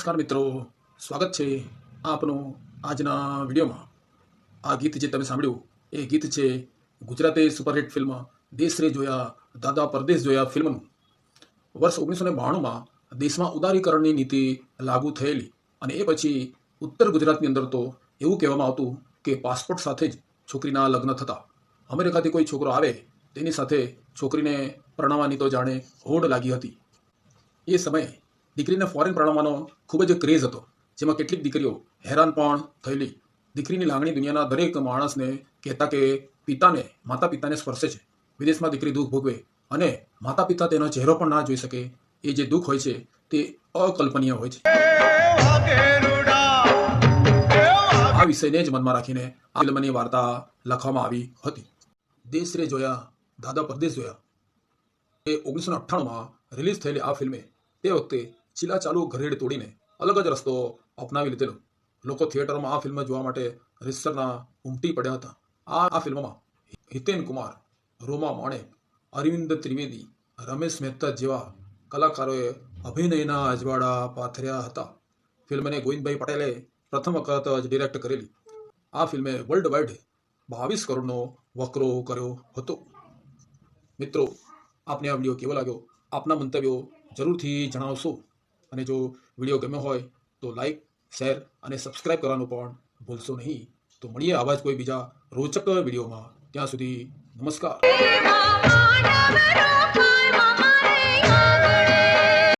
નમસ્કાર મિત્રો, સ્વાગત છે આપનું આજના વિડીયોમાં। આ ગીત જે તમે સાંભળ્યું એ ગીત છે ગુજરાતી સુપરહિટ ફિલ્મ દેશ રે જોયા દાદા પરદેશ જોયા ફિલ્મનું। વર્ષ 1992માં દેશમાં ઉદારીકરણની નીતિ લાગુ થયેલી અને એ પછી ઉત્તર ગુજરાતની અંદર તો એવું કહેવામાં આવતું કે પાસપોર્ટ સાથે જ છોકરીના લગ્ન થતા। અમેરિકાથી કોઈ છોકરો આવે તેની સાથે છોકરીને પરણાવવાની તો જાણે હોડ લાગી હતી। એ સમયે દીકરીને ફોરેન પરણાવવાનો ખૂબ જ ક્રેઝ હતો, જેમાં કેટલીક દીકરીઓ હેરાન પણ થયેલી। દીકરીની લાગણી દુનિયાના દરેક માણસને કહેતા કે માતા પિતાને સ્પર્શે છે। વિદેશમાં દીકરી દુઃખ ભોગવે અને માતા પિતા તેનો ચહેરો પણ ના જોઈ શકે, એ જે દુઃખ હોય છે તે અકલ્પનીય હોય છે। આ વિષયને જ મનમાં રાખીને આ ફિલ્મની વાર્તા લખવામાં આવી હતી। દેશ રે જોયા દાદા પરદેશ જોયા એ 1998માં રિલીઝ થયેલી આ ફિલ્મે તે વખતે ચીલા ચાલુ ઘરેડ તોડીને અલગ જ રસ્તો અપનાવી લીધેલો। લોકો થિયેટરમાં આ ફિલ્મ જોવા માટે રીતસરના ઉમટી પડ્યા હતા। આ ફિલ્મમાં હિતેન કુમાર, રોમા માણેક, અરવિંદ ત્રિવેદી, રમેશ મહેતા જેવા કલાકારોએ અભિનયના અજવાળા પાથર્યા હતા। ફિલ્મને ગોવિંદભાઈ પટેલે પ્રથમ વખત જ ડિરેક્ટ કરેલી। આ ફિલ્મે વર્લ્ડ વાઇડ 22 કરોડનો વકરો કર્યો હતો। મિત્રો, આપને આ વિડીયો કેવો લાગ્યો? આપના મંતવ્યો જરૂરથી જણાવશો અને જો વિડીયો ગમ્યો હોય તો લાઈક, શેર અને સબસ્ક્રાઇબ કરવાનું પણ ભૂલશો નહીં। તો મળીએ આવા જ કોઈ બીજા રોચક વિડીયોમાં। ત્યાં સુધી નમસ્કાર।